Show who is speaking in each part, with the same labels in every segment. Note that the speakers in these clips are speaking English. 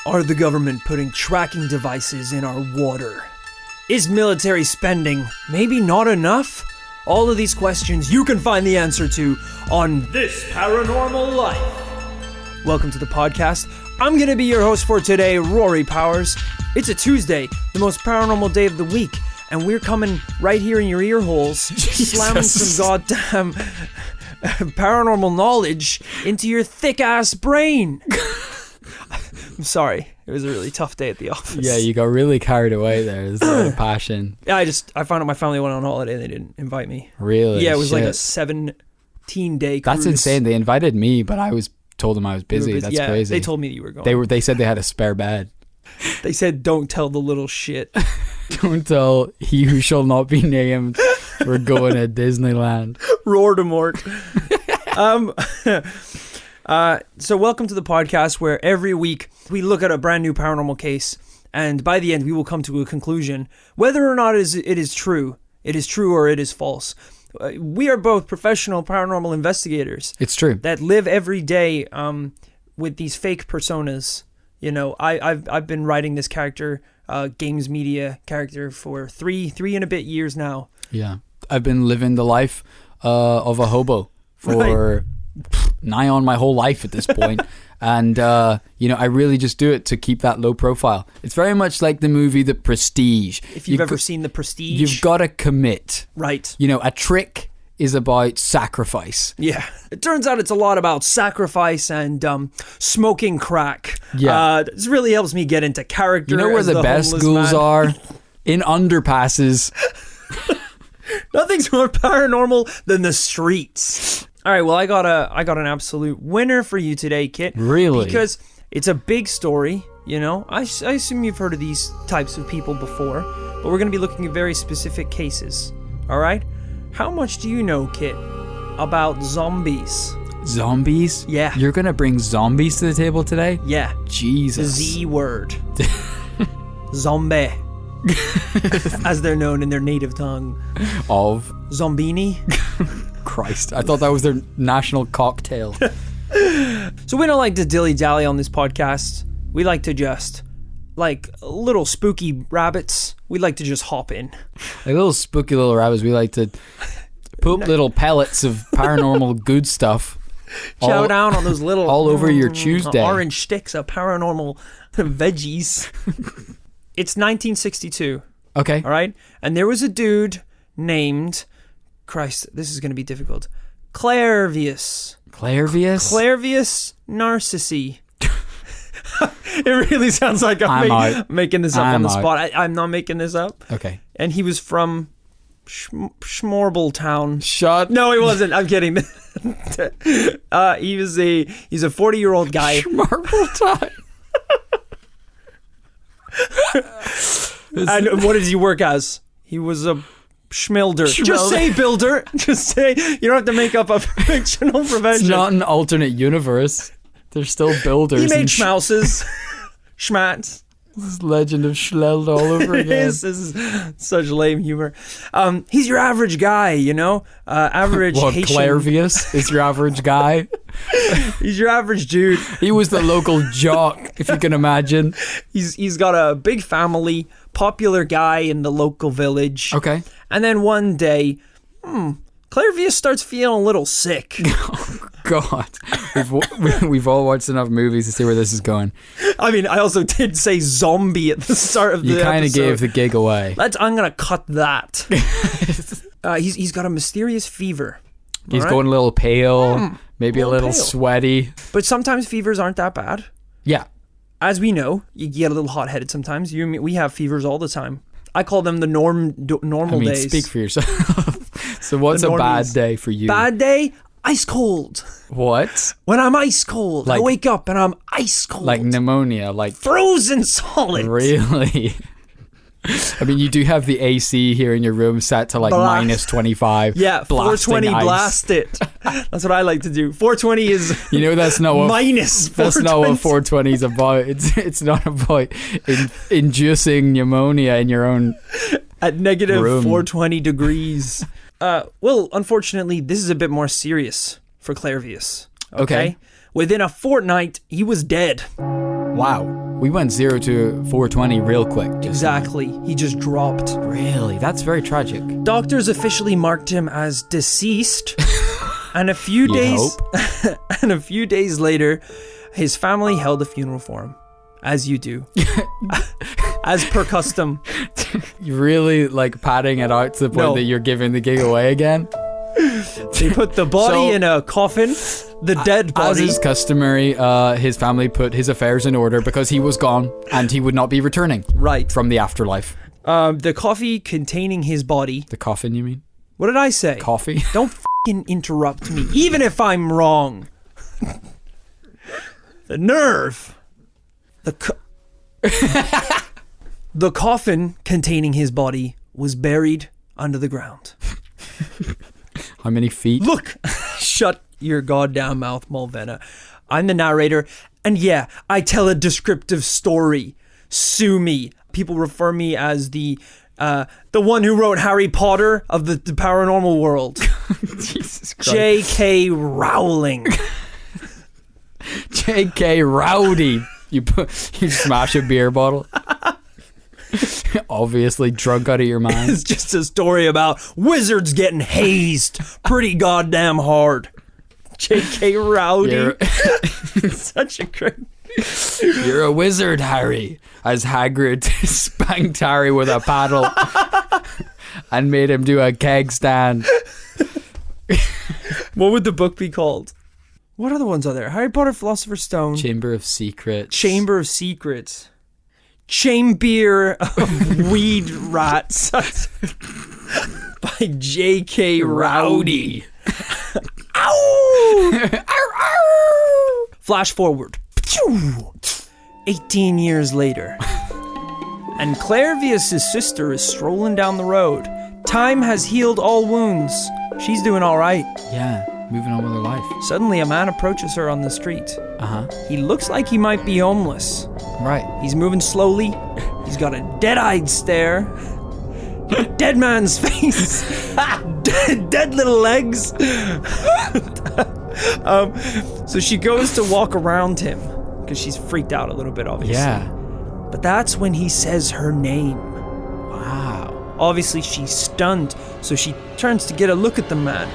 Speaker 1: Are the government putting tracking devices in our water? Is military spending maybe not enough? All of these questions you can find the answer to on This Paranormal Life. Welcome to the podcast. I'm going to be your host for today, Rory Powers. It's a Tuesday, the most paranormal day of the week, and we're coming right here in your ear holes, slamming some goddamn paranormal knowledge into your thick-ass brain. I'm sorry. It was a really tough day at the office.
Speaker 2: Yeah, you got really carried away there. There's a lot of passion.
Speaker 1: Yeah, I found out my family went on holiday and they didn't invite me.
Speaker 2: Really?
Speaker 1: Yeah, it was like a 17-day cruise.
Speaker 2: That's insane. They invited me, but I told them I was busy. That's crazy.
Speaker 1: They told me that you were going.
Speaker 2: They said they had a spare bed.
Speaker 1: They said, don't tell the little shit.
Speaker 2: Don't tell he who shall not be named we're going to Disneyland.
Speaker 1: Roar-de-mort. So welcome to the podcast where every week we look at a brand new paranormal case, and by the end we will come to a conclusion whether or not it is true or it is false. We are both professional paranormal investigators.
Speaker 2: It's true.
Speaker 1: That live every day with these fake personas. You know, I've been writing this character, games media character, for three and a bit years now.
Speaker 2: Yeah, I've been living the life of a hobo for nigh on my whole life at this point. And I really just do it to keep that low profile. It's very much like the movie The Prestige.
Speaker 1: If you've ever seen The Prestige,
Speaker 2: you've got to commit.
Speaker 1: Right.
Speaker 2: You know, a trick is about sacrifice.
Speaker 1: Yeah. It turns out it's a lot about sacrifice and smoking crack.
Speaker 2: Yeah.
Speaker 1: This really helps me get into character.
Speaker 2: You know where the best schools are? In underpasses.
Speaker 1: Nothing's more paranormal than the streets. All right, well, I got an absolute winner for you today, Kit.
Speaker 2: Really?
Speaker 1: Because it's a big story, you know. I assume you've heard of these types of people before, but we're going to be looking at very specific cases, all right? How much do you know, Kit, about zombies?
Speaker 2: Zombies?
Speaker 1: Yeah.
Speaker 2: You're going to bring zombies to the table today?
Speaker 1: Yeah.
Speaker 2: Jesus.
Speaker 1: The Z word. Zombie. As they're known in their native tongue.
Speaker 2: Of?
Speaker 1: Zombini.
Speaker 2: Christ, I thought that was their national cocktail.
Speaker 1: So we don't like to dilly-dally on this podcast. We like to just, like little spooky rabbits, we like to just hop in.
Speaker 2: Like little spooky little rabbits, we like to poop little pellets of paranormal good stuff.
Speaker 1: Chow down on those little...
Speaker 2: all over your Tuesday.
Speaker 1: Orange sticks of paranormal veggies. It's 1962.
Speaker 2: Okay.
Speaker 1: All right? And there was a dude named... Christ, this is going to be difficult. Clairvius.
Speaker 2: Clairvius?
Speaker 1: Clairvius Narcissi. It really sounds like I'm making this up on the spot. I'm not making this up.
Speaker 2: Okay.
Speaker 1: And he was from Schmorbletown.
Speaker 2: No,
Speaker 1: he wasn't. I'm kidding. He's a 40-year-old guy.
Speaker 2: Schmorbletown.
Speaker 1: And what did he work as? He was a Schmilder. Just say builder. Just say. You don't have to make up a fictional profession.
Speaker 2: It's not an alternate universe. They're still builders.
Speaker 1: He made schmouses. Schmats.
Speaker 2: This is Legend of Schleld all over again.
Speaker 1: This is such lame humor. He's your average guy, you know? Average
Speaker 2: what,
Speaker 1: Haitian.
Speaker 2: Clairvius is your average guy?
Speaker 1: He's your average dude.
Speaker 2: He was the local jock, if you can imagine.
Speaker 1: He's got a big family, popular guy in the local village.
Speaker 2: Okay.
Speaker 1: And then one day, Clairvius starts feeling a little sick.
Speaker 2: Oh, God. We've all watched enough movies to see where this is going.
Speaker 1: I mean, I also did say zombie at the start of the episode.
Speaker 2: You kind of gave the gig away.
Speaker 1: I'm going to cut that. He's got a mysterious fever.
Speaker 2: He's going a little pale, maybe a little sweaty.
Speaker 1: But sometimes fevers aren't that bad.
Speaker 2: Yeah.
Speaker 1: As we know, you get a little hot-headed sometimes. We have fevers all the time. I call them the normal days.
Speaker 2: Speak for yourself. So what's a bad day for you?
Speaker 1: Bad day? Ice cold.
Speaker 2: What?
Speaker 1: When I'm ice cold. I wake up and I'm ice cold.
Speaker 2: Like pneumonia. Like
Speaker 1: frozen solid.
Speaker 2: Really? I mean, you do have the AC here in your room set to minus 25.
Speaker 1: Yeah, 420
Speaker 2: ice.
Speaker 1: Blast it. That's what I like to do. 420 is
Speaker 2: that's not what
Speaker 1: minus 420.
Speaker 2: That's not what 420 is about. It's not about inducing pneumonia in your own
Speaker 1: at negative
Speaker 2: room.
Speaker 1: 420 degrees. Well, unfortunately, this is a bit more serious for Clairvius. Okay. Within a fortnight, he was dead.
Speaker 2: Wow. We went 0 to 420 real quick.
Speaker 1: Exactly. He just dropped.
Speaker 2: Really? That's very tragic.
Speaker 1: Doctors officially marked him as deceased. And a few days later, his family held a funeral for him. As you do. As per custom.
Speaker 2: You're really like padding it out to the point that you're giving the gig away again?
Speaker 1: They put the body in a coffin, the dead body.
Speaker 2: As is customary, his family put his affairs in order because he was gone and he would not be returning.
Speaker 1: Right.
Speaker 2: From the afterlife.
Speaker 1: The coffee containing his body.
Speaker 2: The coffin, you mean?
Speaker 1: What did I say?
Speaker 2: Coffee?
Speaker 1: Don't f***ing interrupt me, even if I'm wrong. The nerve. The coffin containing his body was buried under the ground.
Speaker 2: How many feet?
Speaker 1: Look! Shut your goddamn mouth, Mulvena. I'm the narrator, and yeah, I tell a descriptive story. Sue me. People refer me as the one who wrote Harry Potter of the paranormal world.
Speaker 2: Jesus Christ.
Speaker 1: J.K. Rowling.
Speaker 2: J.K. Rowdy. You smash a beer bottle. Obviously drunk out of your mind.
Speaker 1: It's just a story about wizards getting hazed pretty goddamn hard. J.K. Rowdy. Such a great...
Speaker 2: You're a wizard, Harry. As Hagrid spanked Harry with a paddle and made him do a keg stand.
Speaker 1: What would the book be called? What other ones are there? Harry Potter, Philosopher's Stone.
Speaker 2: Chamber of Secrets.
Speaker 1: Chamber of Secrets. Chamber of Weed Rats. By J.K. Rowdy. Ow! Ow, ow! Flash forward. 18 years later. And Clairvius' sister is strolling down the road. Time has healed all wounds. She's doing all right.
Speaker 2: Yeah, moving on with her life.
Speaker 1: Suddenly, a man approaches her on the street.
Speaker 2: Uh-huh.
Speaker 1: He looks like he might be homeless.
Speaker 2: Right.
Speaker 1: He's moving slowly. He's got a dead-eyed stare. Dead man's face. Dead little legs. So she goes to walk around him because she's freaked out a little bit, obviously.
Speaker 2: Yeah.
Speaker 1: But that's when he says her name.
Speaker 2: Wow.
Speaker 1: Obviously, she's stunned, so she turns to get a look at the man.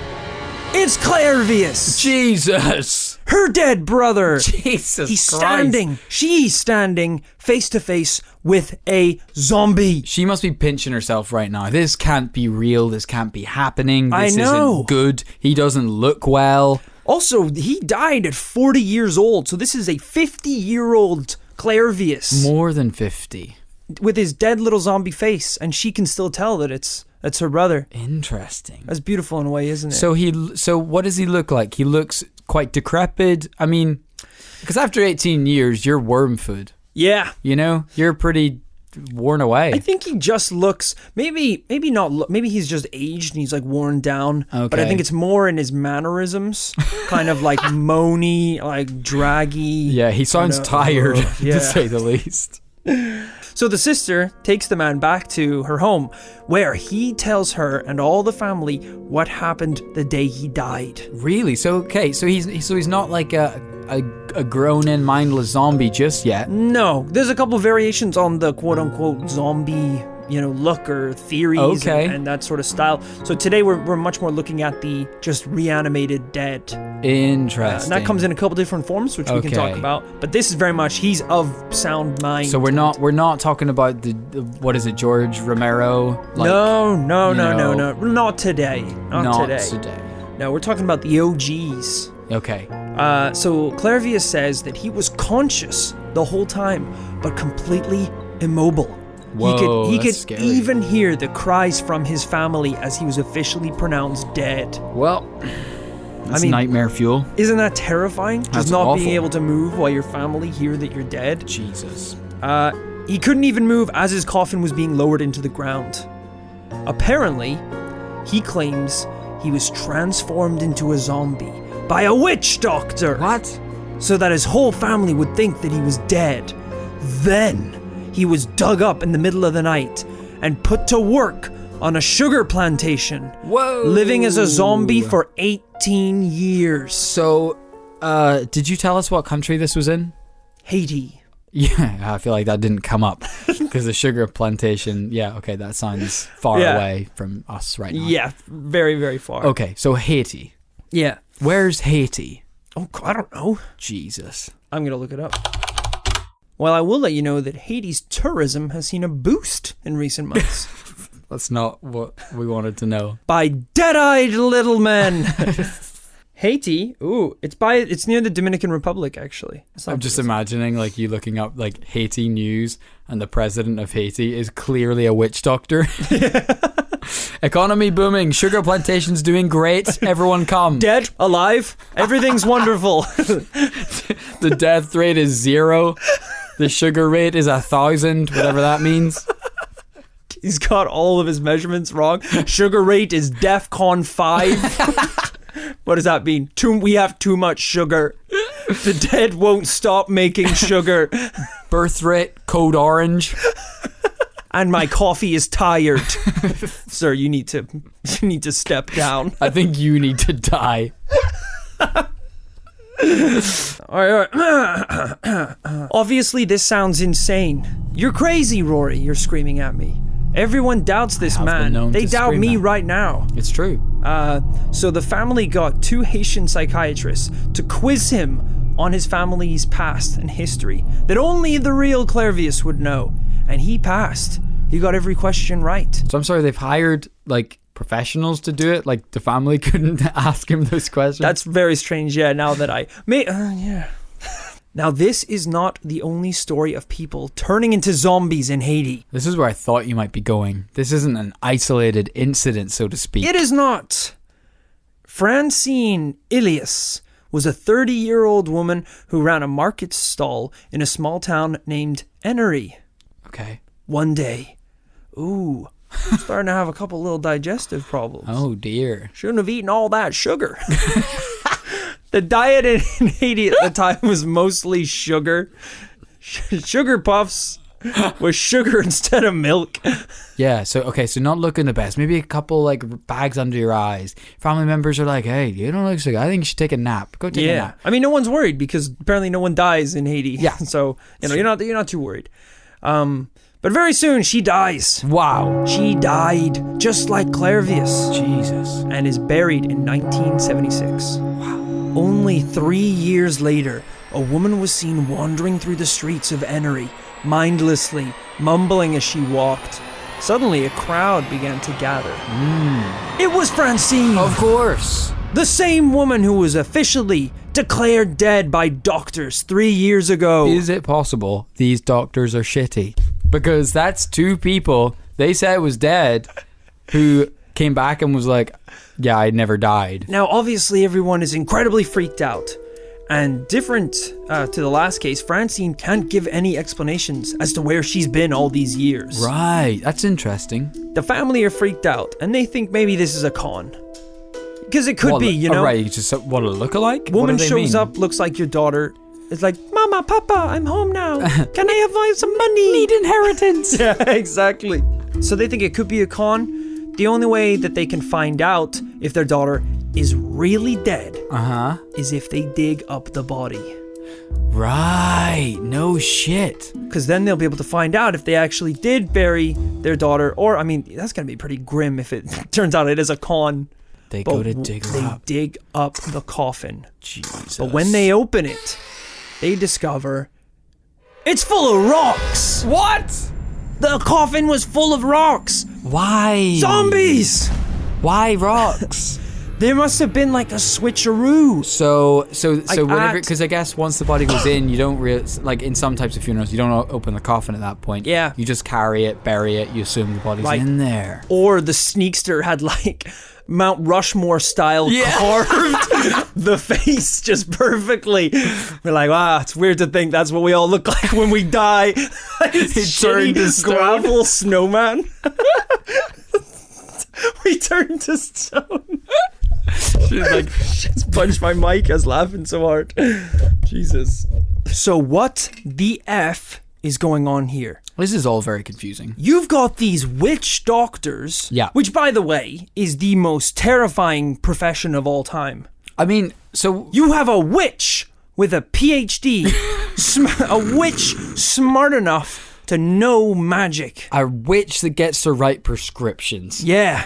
Speaker 1: It's Clairvius!
Speaker 2: Jesus!
Speaker 1: Her dead brother!
Speaker 2: Jesus
Speaker 1: He's
Speaker 2: Christ.
Speaker 1: standing, she's standing, face to face with a zombie.
Speaker 2: She must be pinching herself right now. This can't be real. This can't be happening. This
Speaker 1: I know.
Speaker 2: isn't good. He doesn't look well.
Speaker 1: Also, he died at 40 years old, so this is a 50-year-old Clairvius.
Speaker 2: More than 50.
Speaker 1: With his dead little zombie face, and she can still tell that it's her brother.
Speaker 2: Interesting.
Speaker 1: That's beautiful in a way, isn't it?
Speaker 2: So what does he look like? He looks quite decrepit. I mean, because after 18 years, you're worm food.
Speaker 1: Yeah.
Speaker 2: You know, you're pretty worn away.
Speaker 1: I think he just looks, maybe not, maybe he's just aged and he's like worn down.
Speaker 2: Okay.
Speaker 1: But I think it's more in his mannerisms, kind of like moany, like draggy.
Speaker 2: Yeah, he sounds tired,
Speaker 1: yeah.
Speaker 2: to say the least.
Speaker 1: So the sister takes the man back to her home, where he tells her and all the family what happened the day he died.
Speaker 2: Really? So okay, so he's not like a grown-in mindless zombie just yet.
Speaker 1: No, there's a couple variations on the quote-unquote zombie, look or theories and that sort of style. So today we're much more looking at the just reanimated dead.
Speaker 2: Interesting.
Speaker 1: And that comes in a couple different forms, which we can talk about. But this is very much he's of sound mind.
Speaker 2: So we're not talking about the what is it, George Romero? Like,
Speaker 1: no, not today. Not today. No, we're talking about the OGs.
Speaker 2: Okay.
Speaker 1: So Clairvius says that he was conscious the whole time, but completely immobile.
Speaker 2: Whoa,
Speaker 1: he could
Speaker 2: scary.
Speaker 1: even hear the cries from his family as he was officially pronounced dead.
Speaker 2: Well, that's nightmare fuel.
Speaker 1: Isn't that terrifying?
Speaker 2: That's
Speaker 1: Just not
Speaker 2: awful.
Speaker 1: being able to move while your family hear that you're dead.
Speaker 2: Jesus.
Speaker 1: He couldn't even move as his coffin was being lowered into the ground. Apparently, he claims he was transformed into a zombie by a witch doctor.
Speaker 2: What?
Speaker 1: So that his whole family would think that he was dead. Then he was dug up in the middle of the night and put to work on a sugar plantation.
Speaker 2: Whoa.
Speaker 1: Living as a zombie for 18 years.
Speaker 2: So, did you tell us what country this was in?
Speaker 1: Haiti.
Speaker 2: Yeah, I feel like that didn't come up because the sugar plantation. Yeah, okay, that sounds far away from us right now.
Speaker 1: Yeah, very, very far.
Speaker 2: Okay, so Haiti.
Speaker 1: Yeah.
Speaker 2: Where's Haiti?
Speaker 1: Oh, I don't know.
Speaker 2: Jesus.
Speaker 1: I'm going to look it up. Well, I will let you know that Haiti's tourism has seen a boost in recent months.
Speaker 2: That's not what we wanted to know.
Speaker 1: By dead-eyed little men. Haiti, it's near the Dominican Republic, actually.
Speaker 2: I'm just imagining like you looking up like Haiti news and the president of Haiti is clearly a witch doctor. Economy booming, sugar plantations doing great, everyone come.
Speaker 1: Dead, alive, everything's wonderful.
Speaker 2: The death rate is 0. The sugar rate is 1,000, whatever that means.
Speaker 1: He's got all of his measurements wrong. Sugar rate is DEFCON 5. What does that mean? We have too much sugar. The dead won't stop making sugar.
Speaker 2: Birth rate, code orange.
Speaker 1: And my coffee is tired. Sir, you need to step down.
Speaker 2: I think you need to die.
Speaker 1: All right. Obviously, this sounds insane. You're crazy, Rory. You're screaming at me. Everyone doubts this man. They doubt me right now.
Speaker 2: It's true.
Speaker 1: So the family got 2 Haitian psychiatrists to quiz him on his family's past and history that only the real Clairvius would know. And he passed. He got every question right.
Speaker 2: So I'm sorry, they've hired like professionals to do it? Like the family couldn't ask him those questions?
Speaker 1: That's very strange, yeah, now that yeah. Now, this is not the only story of people turning into zombies in Haiti.
Speaker 2: This is where I thought you might be going. This isn't an isolated incident, so to speak.
Speaker 1: It is not. Francine Ilias was a 30-year-old woman who ran a market stall in a small town named Enery.
Speaker 2: Okay.
Speaker 1: One day, I'm starting to have a couple little digestive problems.
Speaker 2: Oh, dear.
Speaker 1: Shouldn't have eaten all that sugar. The diet in Haiti at the time was mostly sugar. Sugar puffs with sugar instead of milk.
Speaker 2: Yeah, so not looking the best. Maybe a couple like bags under your eyes. Family members are like, hey, you don't look so good. I think you should take a nap. Go take a nap.
Speaker 1: I mean, no one's worried because apparently no one dies in Haiti.
Speaker 2: Yeah.
Speaker 1: So, you're not too worried. But very soon she dies.
Speaker 2: Wow.
Speaker 1: She died just like Clairvius.
Speaker 2: Jesus.
Speaker 1: And is buried in 1976. Wow. Only 3 years later, a woman was seen wandering through the streets of Enery, mindlessly, mumbling as she walked. Suddenly, a crowd began to gather. It was Francine!
Speaker 2: Of course!
Speaker 1: The same woman who was officially declared dead by doctors 3 years ago.
Speaker 2: Is it possible these doctors are shitty? Because that's 2 people they said was dead who came back and was like, yeah, I never died.
Speaker 1: Now, obviously, everyone is incredibly freaked out. And different to the last case, Francine can't give any explanations as to where she's been all these years.
Speaker 2: Right, that's interesting.
Speaker 1: The family are freaked out, and they think maybe this is a con. Because it could be, you know.
Speaker 2: Right, just what a look-alike?
Speaker 1: Woman shows up, looks like your daughter. It's like, Mama, Papa, I'm home now. Can I have some money?
Speaker 2: Need inheritance.
Speaker 1: Yeah, exactly. So they think it could be a con. The only way that they can find out if their daughter is really dead is if they dig up the body.
Speaker 2: Right, no shit.
Speaker 1: Because then they'll be able to find out if they actually did bury their daughter, or, I mean, that's going to be pretty grim if it turns out it is a con.
Speaker 2: They go to dig her up.
Speaker 1: They dig up the coffin.
Speaker 2: Jesus.
Speaker 1: But when they open it, they discover it's full of rocks.
Speaker 2: What?
Speaker 1: The coffin was full of rocks.
Speaker 2: Why?
Speaker 1: Zombies!
Speaker 2: Why rocks?
Speaker 1: There must have been like a switcheroo.
Speaker 2: So whenever, because I guess once the body goes in, you don't like in some types of funerals, you don't open the coffin at that point.
Speaker 1: Yeah.
Speaker 2: You just carry it, bury it, you assume the body's in there.
Speaker 1: Or the sneakster had like Mount Rushmore style carved the face just perfectly. We're like, wow, it's weird to think that's what we all look like when we die.
Speaker 2: He turned to stone.
Speaker 1: Gravel snowman. We turned to stone. She's like, just punched my mic. I was laughing so hard. Jesus. So what the F is going on here?
Speaker 2: This is all very confusing.
Speaker 1: You've got these witch doctors, which, by the way, is the most terrifying profession of all time.
Speaker 2: I mean, so...
Speaker 1: You have a witch with a PhD a witch smart enough to know magic.
Speaker 2: A witch that gets to write prescriptions.
Speaker 1: Yeah.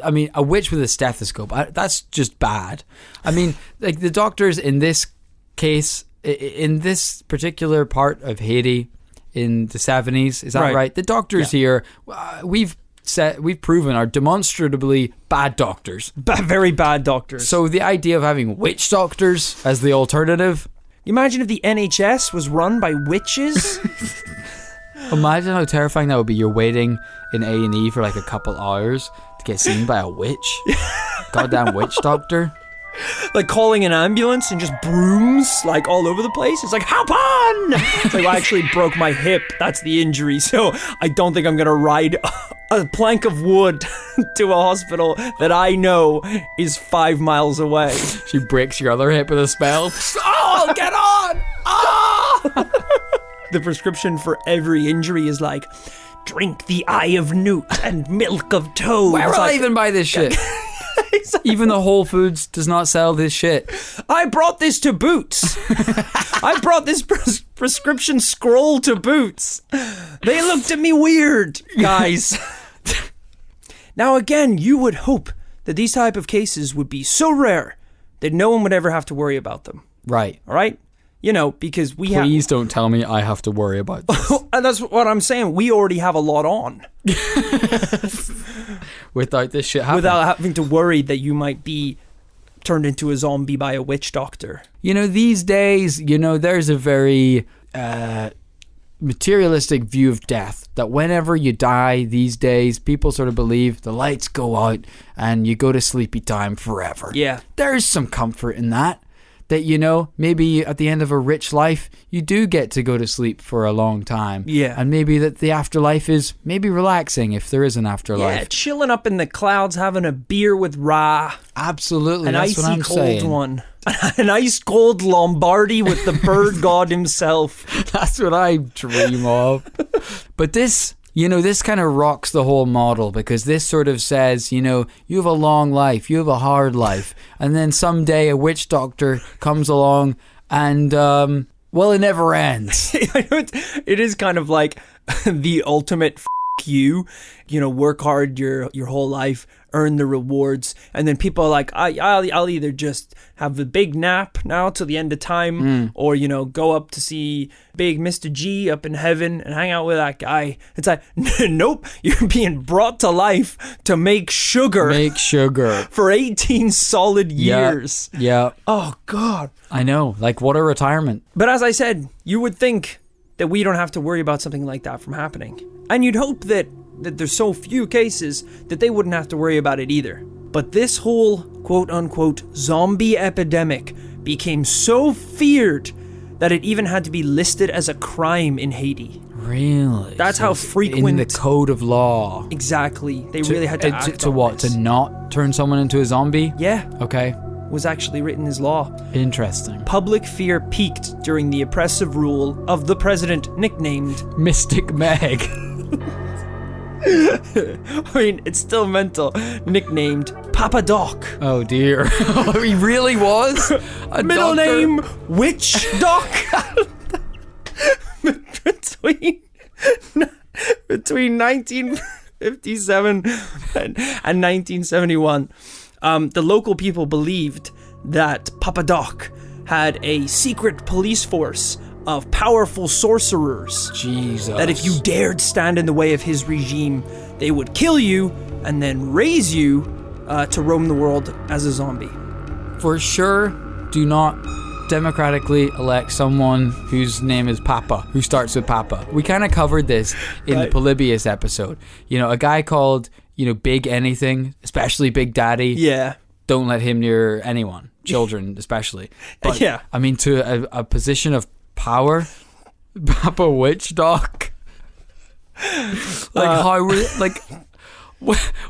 Speaker 2: I mean, a witch with a stethoscope. That's just bad. I mean, like the doctors in this case, in this particular part of Haiti, in the 70s, is that right? The doctors here, we've proven are demonstrably bad doctors.
Speaker 1: Very bad doctors.
Speaker 2: So the idea of having witch doctors as the alternative.
Speaker 1: Imagine if the NHS was run by witches.
Speaker 2: Imagine how terrifying that would be. You're waiting in A&E for like a couple hours to get seen by a witch. Goddamn witch doctor.
Speaker 1: Like calling an ambulance and just brooms like all over the place. It's like, hop on! It's like, well, I actually broke my hip. That's the injury. So I don't think I'm going to ride a plank of wood to a hospital that I know is 5 miles away.
Speaker 2: She breaks your other hip with a spell. Oh, get on! Ah!
Speaker 1: The prescription for every injury is like, drink the eye of newt and milk of toad.
Speaker 2: Where will I even buy this shit? Exactly. Even the Whole Foods does not sell this shit.
Speaker 1: I brought this to Boots. I brought this prescription scroll to Boots. They looked at me weird, guys. Now again, you would hope that these type of cases would be so rare that no one would ever have to worry about them.
Speaker 2: Right.
Speaker 1: All right? You know, because we
Speaker 2: Please don't tell me I have to worry about this.
Speaker 1: And that's what I'm saying. We already have a lot on.
Speaker 2: Without this shit happening.
Speaker 1: Without having to worry that you might be turned into a zombie by a witch doctor.
Speaker 2: You know, these days, there's a very materialistic view of death. That whenever you die these days, people sort of believe the lights go out and you go to sleepy time forever.
Speaker 1: Yeah.
Speaker 2: There's some comfort in that. That, maybe at the end of a rich life, you do get to go to sleep for a long time.
Speaker 1: Yeah.
Speaker 2: And maybe that the afterlife is maybe relaxing if there is an afterlife.
Speaker 1: Yeah, chilling up in the clouds, having a beer with Ra.
Speaker 2: Absolutely,
Speaker 1: that's what I'm saying. An icy cold one. An ice cold Lombardi with the bird god himself.
Speaker 2: That's what I dream of. But this... this kind of rocks the whole model because this sort of says, you have a long life, you have a hard life, and then someday a witch doctor comes along and, it never ends.
Speaker 1: It is kind of like the ultimate you, work hard your whole life, earn the rewards, and then people are like, I'll either just have a big nap now till the end of time, or go up to see big Mr. G up in heaven and hang out with that guy. It's like, nope, you're being brought to life to make sugar for 18 solid years.
Speaker 2: Yeah.
Speaker 1: Oh God,
Speaker 2: I know, like what a retirement.
Speaker 1: But as I said, you would think that we don't have to worry about something like that from happening. And you'd hope that there's so few cases that they wouldn't have to worry about it either. But this whole quote-unquote zombie epidemic became so feared that it even had to be listed as a crime in Haiti.
Speaker 2: Really?
Speaker 1: That's so how frequent...
Speaker 2: In the code of law.
Speaker 1: Exactly. They really had to act
Speaker 2: to what?
Speaker 1: this.
Speaker 2: To not turn someone into a zombie?
Speaker 1: Yeah.
Speaker 2: Okay.
Speaker 1: Was actually written as law.
Speaker 2: Interesting.
Speaker 1: Public fear peaked during the oppressive rule of the president nicknamed
Speaker 2: Mystic Meg.
Speaker 1: I mean, it's still mental. Nicknamed Papa Doc.
Speaker 2: Oh dear. He really was? A
Speaker 1: Middle
Speaker 2: doctor?
Speaker 1: name Witch Doc. between 1957 and 1971. The local people believed that Papa Doc had a secret police force of powerful sorcerers.
Speaker 2: Jesus.
Speaker 1: That if you dared stand in the way of his regime, they would kill you and then raise you to roam the world as a zombie.
Speaker 2: For sure, do not democratically elect someone whose name is Papa, who starts with Papa. We kind of covered this in the Polybius episode. A guy called, Big Anything, especially Big Daddy.
Speaker 1: Yeah. Don't
Speaker 2: let him near anyone, children especially. But,
Speaker 1: yeah.
Speaker 2: I mean, to a position of power, Papa Witch Doc.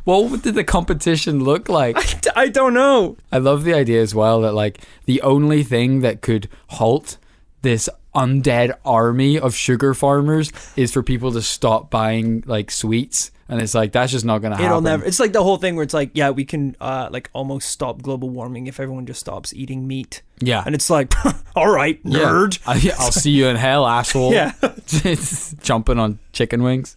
Speaker 2: What did the competition look like?
Speaker 1: I don't know.
Speaker 2: I love the idea as well that the only thing that could halt this undead army of sugar farmers is for people to stop buying sweets And it's like, that's just not going to happen.
Speaker 1: It'll never. It's like the whole thing where it's like, yeah, we can like almost stop global warming if everyone just stops eating meat.
Speaker 2: Yeah.
Speaker 1: And it's like, all right, nerd.
Speaker 2: Yeah. I'll see you in hell, asshole.
Speaker 1: Yeah.
Speaker 2: Jumping on chicken wings.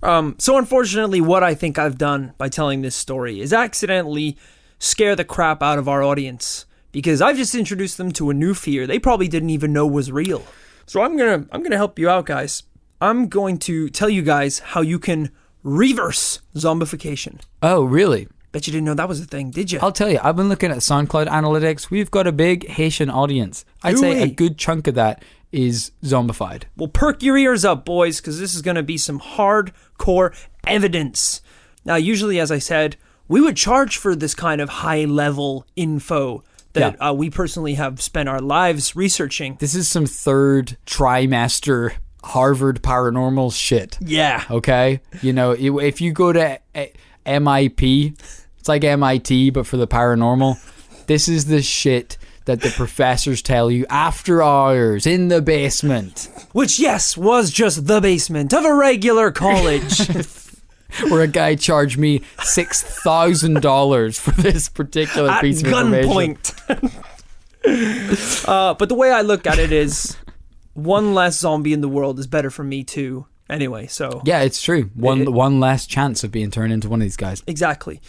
Speaker 1: So unfortunately, what I think I've done by telling this story is accidentally scare the crap out of our audience, because I've just introduced them to a new fear they probably didn't even know was real. So I'm gonna help you out, guys. I'm going to tell you guys how you can reverse zombification.
Speaker 2: Oh, really?
Speaker 1: Bet you didn't know that was a thing, did you?
Speaker 2: I'll tell you, I've been looking at SoundCloud analytics. We've got a big Haitian audience. I'd say a good chunk of that is zombified.
Speaker 1: Well, perk your ears up, boys, because this is going to be some hardcore evidence. Now, usually, as I said, we would charge for this kind of high-level info that we personally have spent our lives researching.
Speaker 2: This is some third trimester Harvard paranormal shit.
Speaker 1: Yeah.
Speaker 2: Okay? You know, if you go to MIP, it's like MIT, but for the paranormal. This is the shit that the professors tell you after hours in the basement.
Speaker 1: Which, yes, was just the basement of a regular college.
Speaker 2: Where a guy charged me $6,000 for this particular piece of information.
Speaker 1: But the way I look at it is, one less zombie in the world is better for me too. Anyway, so...
Speaker 2: Yeah, it's true. One less chance of being turned into one of these guys.
Speaker 1: Exactly.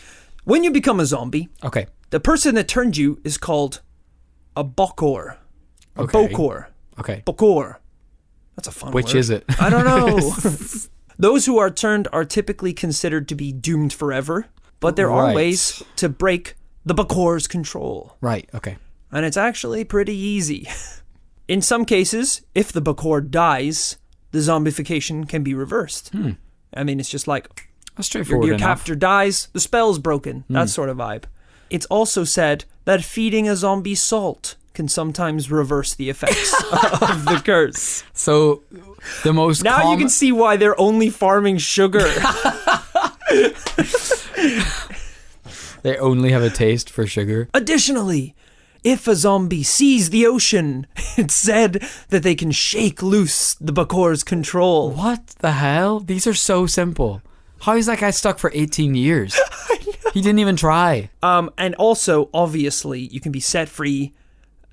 Speaker 1: When you become a zombie,
Speaker 2: okay,
Speaker 1: the person that turned you is called a bokor. A bokor.
Speaker 2: Okay.
Speaker 1: Bokor. That's a fun word.
Speaker 2: Which is it?
Speaker 1: I don't know. Those who are turned are typically considered to be doomed forever, but there are ways to break the bokor's control.
Speaker 2: Right, okay.
Speaker 1: And it's actually pretty easy. In some cases, if the bokor dies, the zombification can be reversed. I mean, it's just like...
Speaker 2: That's straightforward
Speaker 1: your captor dies, the spell's broken. That sort of vibe. It's also said that feeding a zombie salt can sometimes reverse the effects of the curse.
Speaker 2: So, the most
Speaker 1: Now you can see why they're only farming sugar.
Speaker 2: They only have a taste for sugar.
Speaker 1: Additionally, if a zombie sees the ocean, it's said that they can shake loose the bokor's control.
Speaker 2: What the hell? These are so simple. How is that guy stuck for 18 years?
Speaker 1: I know.
Speaker 2: He didn't even try.
Speaker 1: And also, obviously, you can be set free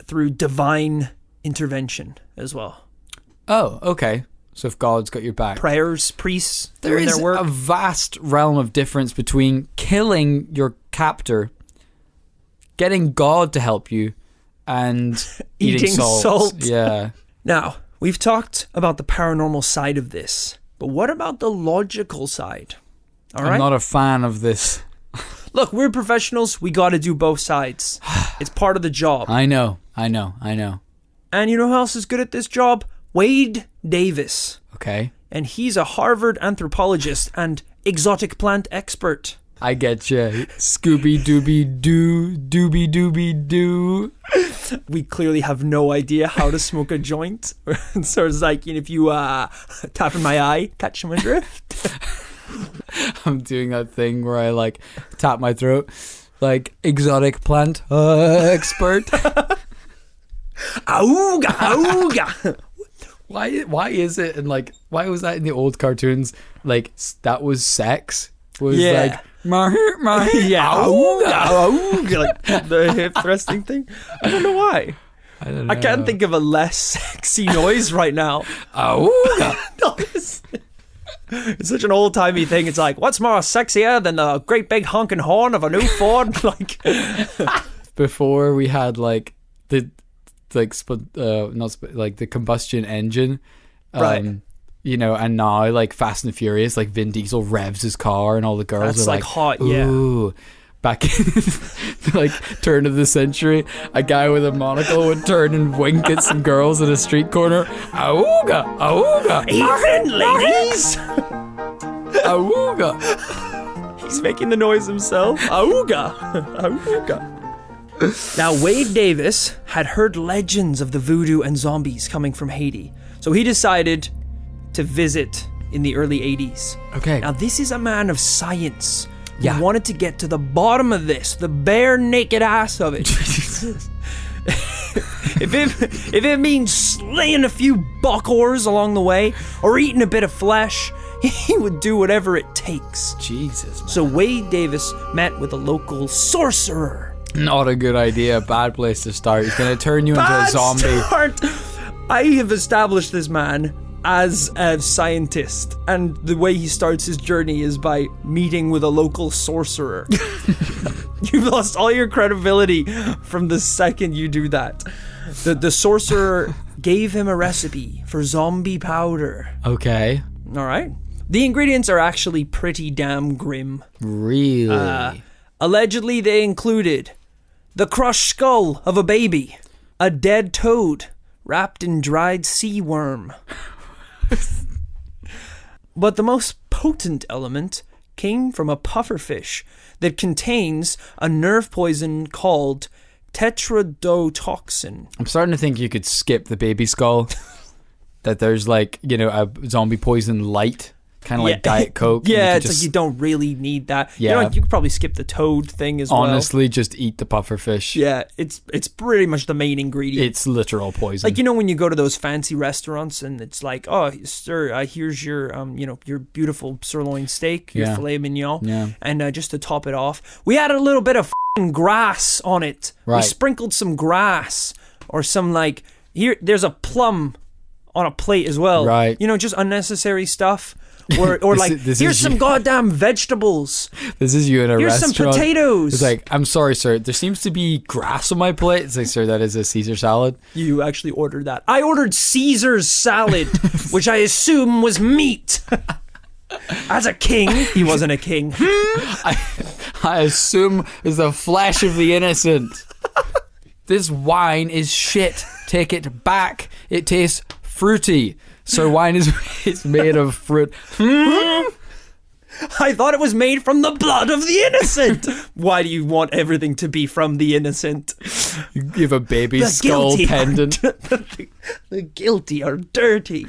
Speaker 1: through divine intervention as well.
Speaker 2: Oh, okay. So if God's got your back.
Speaker 1: Prayers, priests,
Speaker 2: there is
Speaker 1: their work.
Speaker 2: a vast realm of difference between killing your captor, getting God to help you, and eating salt. Yeah.
Speaker 1: Now, we've talked about the paranormal side of this, but what about the logical side? All right?
Speaker 2: I'm not a fan of this.
Speaker 1: Look, we're professionals. We got to do both sides. It's part of the job.
Speaker 2: I know.
Speaker 1: And you know who else is good at this job? Wade Davis.
Speaker 2: Okay.
Speaker 1: And he's a Harvard anthropologist and exotic plant expert.
Speaker 2: I get you. Scooby-Dooby-Doo, Dooby-Dooby-Doo.
Speaker 1: We clearly have no idea how to smoke a joint. So it's like, if you tap in my eye, catch my drift.
Speaker 2: I'm doing that thing where I like tap my throat, like exotic plant expert.
Speaker 1: Auga, auga.
Speaker 2: Why is it? And like, why was that in the old cartoons? Like, that was sex. Was like,
Speaker 1: yeah, auga, auga, like the hip thrusting thing. I don't know why.
Speaker 2: I don't know.
Speaker 1: I can't think of a less sexy noise right now.
Speaker 2: Auga.
Speaker 1: No, it's such an old-timey thing. It's like, what's more sexier than the great big honking horn of a new Ford? Like,
Speaker 2: before we had like the the combustion engine,
Speaker 1: right?
Speaker 2: You know, and now like Fast and Furious, like Vin Diesel revs his car, and all the girls
Speaker 1: That's
Speaker 2: are
Speaker 1: like hot, yeah.
Speaker 2: Ooh. Back in like turn of the century, a guy with a monocle would turn and wink at some girls in a street corner. Auga, auga.
Speaker 1: Evening, ladies.
Speaker 2: Auga.
Speaker 1: He's making the noise himself. Auga, auga. Now, Wade Davis had heard legends of the voodoo and zombies coming from Haiti, so he decided to visit in the early 80s.
Speaker 2: Okay.
Speaker 1: Now, this is a man of science. He wanted to get to the bottom of this, the bare naked ass of it. if it means slaying a few buckhors along the way or eating a bit of flesh, he would do whatever it takes.
Speaker 2: Jesus, man.
Speaker 1: So Wade Davis met with a local sorcerer.
Speaker 2: Not a good idea. Bad place to start. He's going to turn you into a zombie.
Speaker 1: Start. I have established this man as a scientist, and the way he starts his journey is by meeting with a local sorcerer. You've lost all your credibility from the second you do that. The sorcerer gave him a recipe for zombie powder.
Speaker 2: Okay.
Speaker 1: All right. The ingredients are actually pretty damn grim.
Speaker 2: Really?
Speaker 1: Allegedly, they included the crushed skull of a baby, a dead toad wrapped in dried sea worm. But the most potent element came from a pufferfish that contains a nerve poison called tetrodotoxin.
Speaker 2: I'm starting to think you could skip the baby skull. That there's like, you know, a zombie poison light. Kind of like Diet Coke.
Speaker 1: Yeah, it's like you don't really need that.
Speaker 2: Yeah.
Speaker 1: You could probably skip the toad thing as well.
Speaker 2: Honestly, just eat the pufferfish.
Speaker 1: Yeah, it's pretty much the main ingredient.
Speaker 2: It's literal poison.
Speaker 1: Like, you know, when you go to those fancy restaurants and it's like, oh, sir, here's your, your beautiful sirloin steak, your filet mignon.
Speaker 2: Yeah.
Speaker 1: And just to top it off, we added a little bit of grass on it.
Speaker 2: Right.
Speaker 1: We sprinkled some grass or some there's a plum on a plate as well.
Speaker 2: Right.
Speaker 1: You know, just unnecessary stuff. Or here's some goddamn vegetables.
Speaker 2: This is you in a
Speaker 1: here's
Speaker 2: restaurant.
Speaker 1: Here's some potatoes.
Speaker 2: It's like, I'm sorry, sir. There seems to be grass on my plate. It's like, sir, that is a Caesar salad.
Speaker 1: You actually ordered that. I ordered Caesar's salad, which I assume was meat. As a king, he wasn't a king.
Speaker 2: I assume is the flesh of the innocent. This wine is shit. Take it back. It tastes fruity. So wine is made of fruit.
Speaker 1: I thought it was made from the blood of the innocent. Why do you want everything to be from the innocent?
Speaker 2: You have a baby skull pendant.
Speaker 1: The guilty are dirty.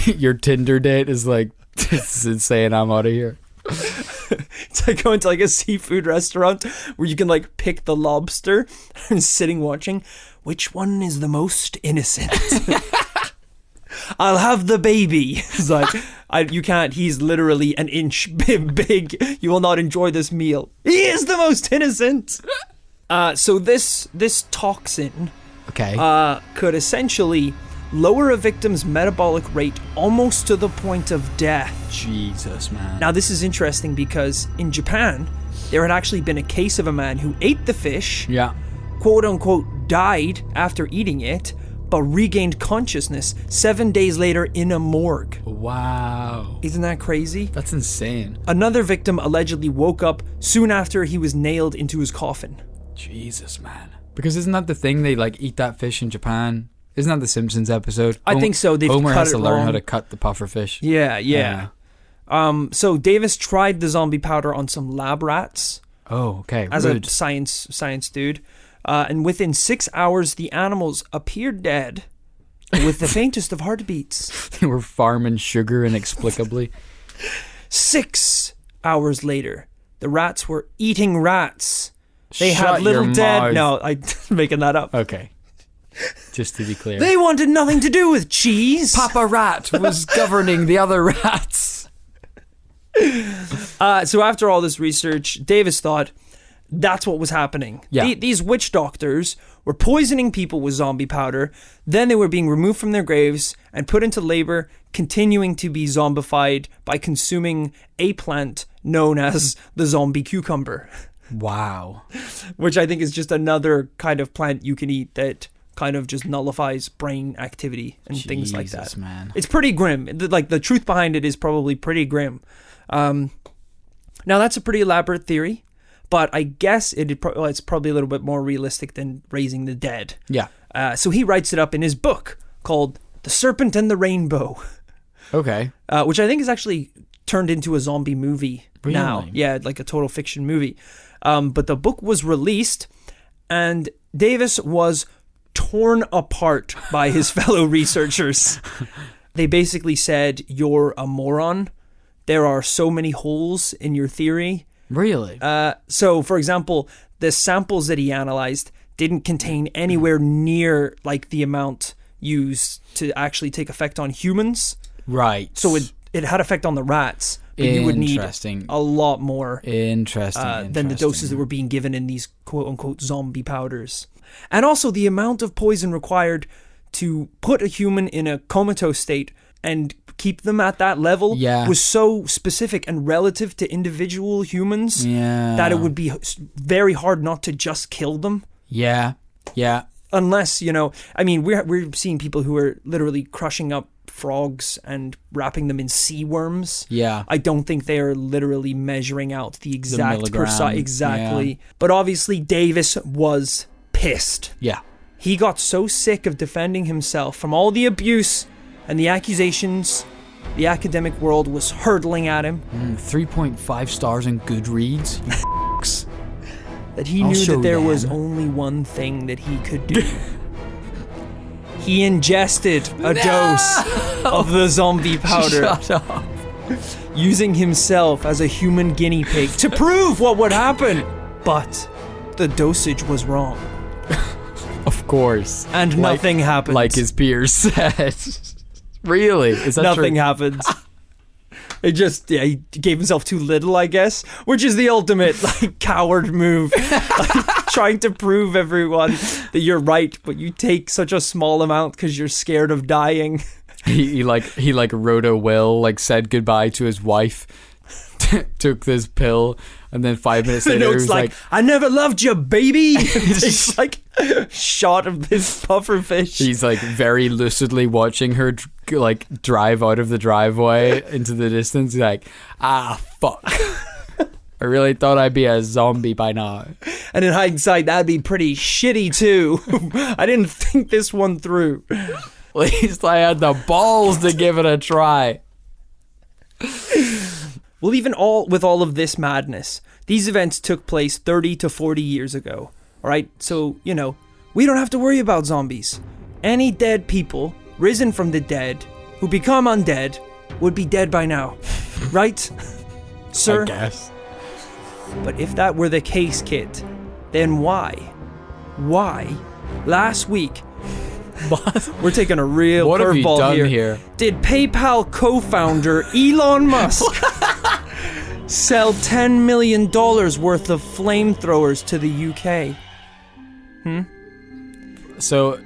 Speaker 2: Your Tinder date is like, this is insane. I'm out of here.
Speaker 1: It's like going to like a seafood restaurant where you can like pick the lobster and sitting watching. Which one is the most innocent? I'll have the baby. It's like, you can't. He's literally an inch big. You will not enjoy this meal. He is the most innocent. So this toxin, could essentially lower a victim's metabolic rate almost to the point of death.
Speaker 2: Jesus, man.
Speaker 1: Now this is interesting because in Japan, there had actually been a case of a man who ate the fish, quote unquote, died after eating it, but regained consciousness 7 days later in a morgue.
Speaker 2: Wow.
Speaker 1: Isn't that crazy?
Speaker 2: That's insane.
Speaker 1: Another victim allegedly woke up soon after he was nailed into his coffin.
Speaker 2: Jesus, man. Because isn't that the thing? They like eat that fish in Japan. Isn't that the Simpsons episode?
Speaker 1: I think so. They've
Speaker 2: Homer
Speaker 1: cut
Speaker 2: has
Speaker 1: it
Speaker 2: to learn
Speaker 1: wrong.
Speaker 2: how to cut the puffer fish.
Speaker 1: Yeah. So Davis tried the zombie powder on some lab rats.
Speaker 2: Oh, okay.
Speaker 1: As
Speaker 2: Rude.
Speaker 1: a science dude. And within 6 hours, the animals appeared dead with the faintest of heartbeats.
Speaker 2: They were farming sugar inexplicably.
Speaker 1: 6 hours later, the rats were eating rats. They
Speaker 2: Shut
Speaker 1: had little
Speaker 2: your
Speaker 1: dead...
Speaker 2: mouth.
Speaker 1: No, I'm making that up.
Speaker 2: Okay. Just to be clear.
Speaker 1: They wanted nothing to do with cheese.
Speaker 2: Papa Rat was governing the other rats.
Speaker 1: So after all this research, Davis thought that's what was happening.
Speaker 2: Yeah.
Speaker 1: These witch doctors were poisoning people with zombie powder. Then they were being removed from their graves and put into labor, continuing to be zombified by consuming a plant known as the zombie cucumber.
Speaker 2: Wow.
Speaker 1: Which I think is just another kind of plant you can eat that kind of just nullifies brain activity and things like that.
Speaker 2: Man.
Speaker 1: It's pretty grim. Like, the truth behind it is probably pretty grim. Now, that's a pretty elaborate theory, but I guess it's probably a little bit more realistic than raising the dead.
Speaker 2: Yeah.
Speaker 1: So he writes it up in his book called The Serpent and the Rainbow.
Speaker 2: Okay.
Speaker 1: Which I think is actually turned into a zombie movie now.
Speaker 2: Really?
Speaker 1: Yeah, like a total fiction movie. But the book was released, and Davis was torn apart by his fellow researchers. They basically said, "You're a moron. There are so many holes in your theory."
Speaker 2: Really?
Speaker 1: So, for example, the samples that he analyzed didn't contain anywhere near like the amount used to actually take effect on humans.
Speaker 2: Right.
Speaker 1: So it had effect on the rats, but you would need a lot more than the doses that were being given in these quote-unquote zombie powders. And also the amount of poison required to put a human in a comatose state and keep them at that level was so specific and relative to individual humans that it would be very hard not to just kill them.
Speaker 2: Yeah.
Speaker 1: Unless, I mean, we're seeing people who are literally crushing up frogs and wrapping them in sea worms.
Speaker 2: Yeah.
Speaker 1: I don't think they are literally measuring out the exact precise. Exactly.
Speaker 2: Yeah.
Speaker 1: But obviously Davis was pissed.
Speaker 2: Yeah.
Speaker 1: He got so sick of defending himself from all the abuse and the accusations the academic world was hurtling at him.
Speaker 2: 3.5 stars on Goodreads. You
Speaker 1: that he knew that there was only one thing that he could do. He ingested a dose of the zombie powder.
Speaker 2: Shut up.
Speaker 1: Using himself as a human guinea pig to prove what would happen. But the dosage was wrong.
Speaker 2: Of course.
Speaker 1: And nothing happened.
Speaker 2: Like his peers said. Really? Is that
Speaker 1: nothing
Speaker 2: true?
Speaker 1: happened. It just, he gave himself too little, I guess, which is the ultimate, coward move. Trying to prove everyone that you're right, but you take such a small amount because you're scared of dying.
Speaker 2: He wrote a will, said goodbye to his wife, took this pill, and then 5 minutes later,
Speaker 1: the note's
Speaker 2: he was
Speaker 1: I never loved you, baby. It's shot of this puffer fish.
Speaker 2: He's very lucidly watching her drive out of the driveway into the distance. He's like, fuck. I really thought I'd be a zombie by now.
Speaker 1: And in hindsight, that'd be pretty shitty too. I didn't think this one through.
Speaker 2: At least I had the balls to give it a try.
Speaker 1: Well, even with all of this madness, these events took place 30 to 40 years ago. All right, so, we don't have to worry about zombies. Any dead people, risen from the dead, who become undead, would be dead by now. Right? Sir?
Speaker 2: I guess.
Speaker 1: But if that were the case, Kit, then why? Last week, we're taking a real
Speaker 2: what have you
Speaker 1: curveball
Speaker 2: done
Speaker 1: here. Did PayPal co-founder Elon Musk sell $10 million worth of flamethrowers to the UK?
Speaker 2: So,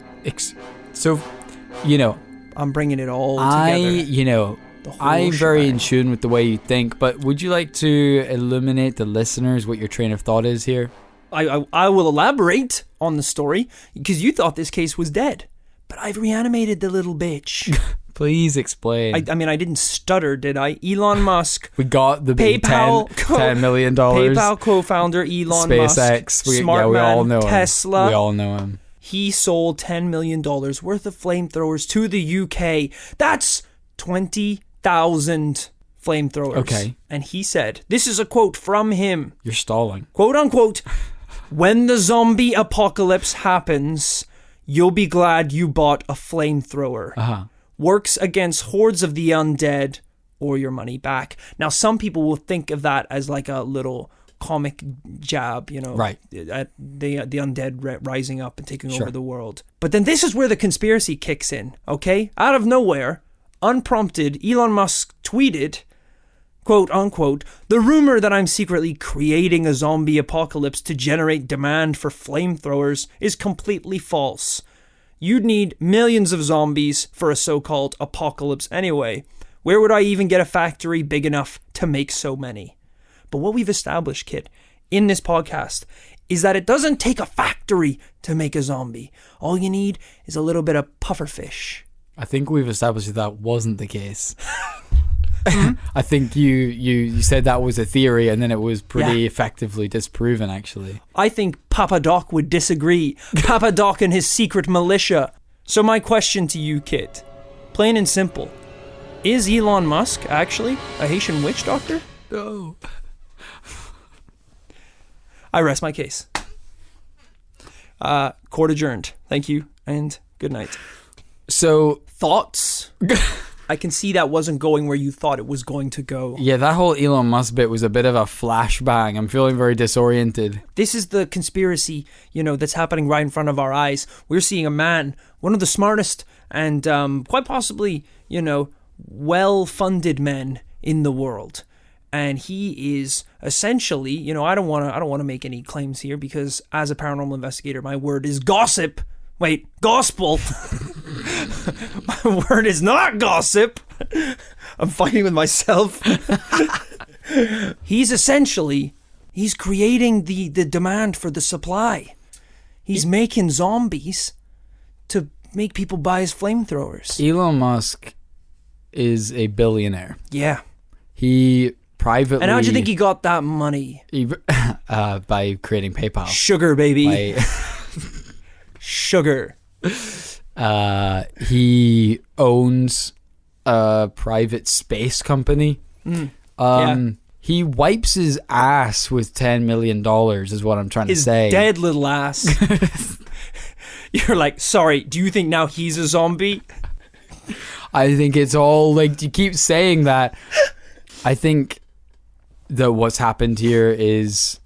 Speaker 1: I'm bringing it all together.
Speaker 2: I'm very in tune with the way you think, but would you like to illuminate the listeners what your train of thought is here?
Speaker 1: I will elaborate on the story, because you thought this case was dead, but I've reanimated the little bitch.
Speaker 2: Please explain.
Speaker 1: I mean, I didn't stutter, did I? Elon Musk.
Speaker 2: We got the big $10 million.
Speaker 1: PayPal co-founder Elon
Speaker 2: SpaceX.
Speaker 1: Musk. SpaceX.
Speaker 2: We all know
Speaker 1: Tesla.
Speaker 2: him. We all know him.
Speaker 1: He sold $10 million worth of flamethrowers to the UK. That's 20,000 flamethrowers.
Speaker 2: Okay.
Speaker 1: And he said, this is a quote from him.
Speaker 2: You're stalling.
Speaker 1: Quote unquote, when the zombie apocalypse happens, you'll be glad you bought a flamethrower.
Speaker 2: Uh-huh.
Speaker 1: Works against hordes of the undead or your money back. Now, some people will think of that as a little comic jab,
Speaker 2: right,
Speaker 1: at the undead rising up and taking over the world. But then this is where the conspiracy kicks in, okay? Out of nowhere, unprompted, Elon Musk tweeted, quote unquote, the rumor that I'm secretly creating a zombie apocalypse to generate demand for flamethrowers is completely false. You'd need millions of zombies for a so-called apocalypse anyway. Where would I even get a factory big enough to make so many? But what we've established, Kit, in this podcast is that it doesn't take a factory to make a zombie. All you need is a little bit of pufferfish.
Speaker 2: I think we've established that wasn't the case. I think you said that was a theory, and then it was pretty effectively disproven, actually.
Speaker 1: I think Papa Doc would disagree. Papa Doc and his secret militia. So my question to you, Kit, plain and simple, is Elon Musk actually a Haitian witch doctor?
Speaker 2: No.
Speaker 1: I rest my case. Court adjourned. Thank you, and good night.
Speaker 2: So,
Speaker 1: thoughts? I can see that wasn't going where you thought it was going to go.
Speaker 2: Yeah, that whole Elon Musk bit was a bit of a flashbang. I'm feeling very disoriented.
Speaker 1: This is the conspiracy, that's happening right in front of our eyes. We're seeing a man, one of the smartest and quite possibly, well-funded men in the world. And he is essentially, I don't want to make any claims here because as a paranormal investigator, my word is gossip. Wait, gospel. My word is not gossip. I'm fighting with myself. He's creating the demand for the supply. He's making zombies to make people buy his flamethrowers.
Speaker 2: Elon Musk is a billionaire.
Speaker 1: Yeah.
Speaker 2: He privately...
Speaker 1: And how'd you think he got that money?
Speaker 2: By creating PayPal.
Speaker 1: Sugar, baby. Sugar.
Speaker 2: He owns a private space company. Yeah. He wipes his ass with $10 million is what I'm trying to say.
Speaker 1: His dead little ass. You're like, sorry, do you think now he's a zombie?
Speaker 2: I think it's all like, you keep saying that. I think that what's happened here is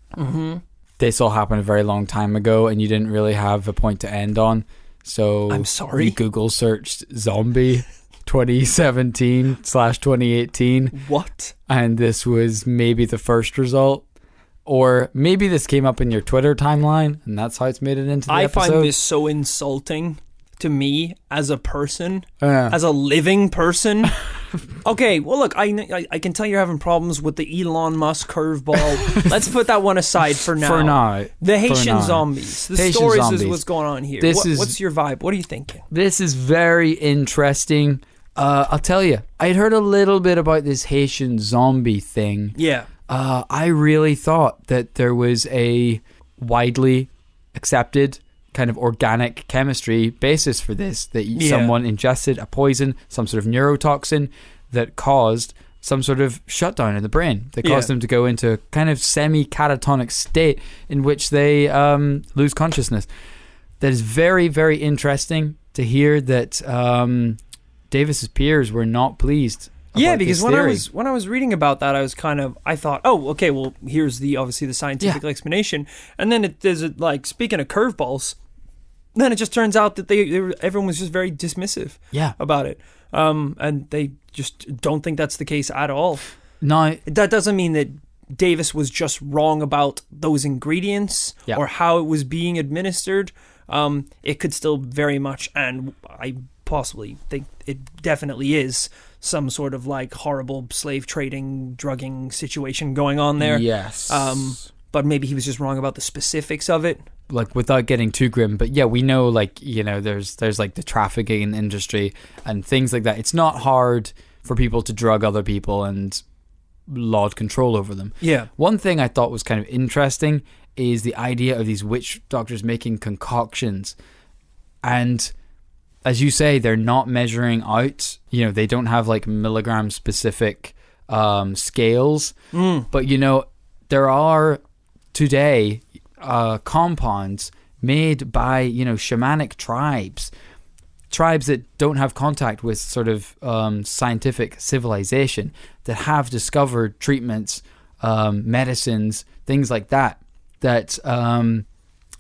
Speaker 2: this all happened a very long time ago and you didn't really have a point to end on. So
Speaker 1: I'm sorry.
Speaker 2: You Google searched zombie 2017/2018.
Speaker 1: What?
Speaker 2: And this was maybe the first result. Or maybe this came up in your Twitter timeline and that's how it's made it into the episode.
Speaker 1: I find this so insulting to me as a person, as a living person. Okay, well, look, I can tell you're having problems with the Elon Musk curveball. Let's put that one aside for now.
Speaker 2: For now.
Speaker 1: The Haitian zombies. The
Speaker 2: Haitian
Speaker 1: stories
Speaker 2: zombies.
Speaker 1: is what's going on here. What's your vibe? What are you thinking?
Speaker 2: This is very interesting. I'll tell you, I'd heard a little bit about this Haitian zombie thing.
Speaker 1: Yeah.
Speaker 2: I really thought that there was a widely accepted kind of organic chemistry basis for this, that someone ingested a poison, some sort of neurotoxin that caused some sort of shutdown in the brain that caused them to go into kind of semi-catatonic state in which they lose consciousness. That is very, very interesting to hear that Davis's peers were not pleased.
Speaker 1: Yeah, because when I was reading about that, I thought, oh, okay, well, here's obviously the scientific explanation, and then speaking of curveballs, then it just turns out that everyone was just very dismissive about it, and they just don't think that's the case at all.
Speaker 2: No,
Speaker 1: that doesn't mean that Davis was just wrong about those ingredients or how it was being administered. It could still very much, and I possibly think it definitely is, some sort of like horrible slave trading, drugging situation going on there.
Speaker 2: Yes.
Speaker 1: But maybe he was just wrong about the specifics of it.
Speaker 2: Like, without getting too grim, but yeah, we know, like, there's like the trafficking industry and things like that. It's not hard for people to drug other people and laud control over them. Yeah. One thing I thought was kind of interesting is the idea of these witch doctors making concoctions. And as you say, they're not measuring out, they don't have like milligram specific scales. But, there are today compounds made by, shamanic tribes that don't have contact with sort of scientific civilization, that have discovered treatments, medicines, things like that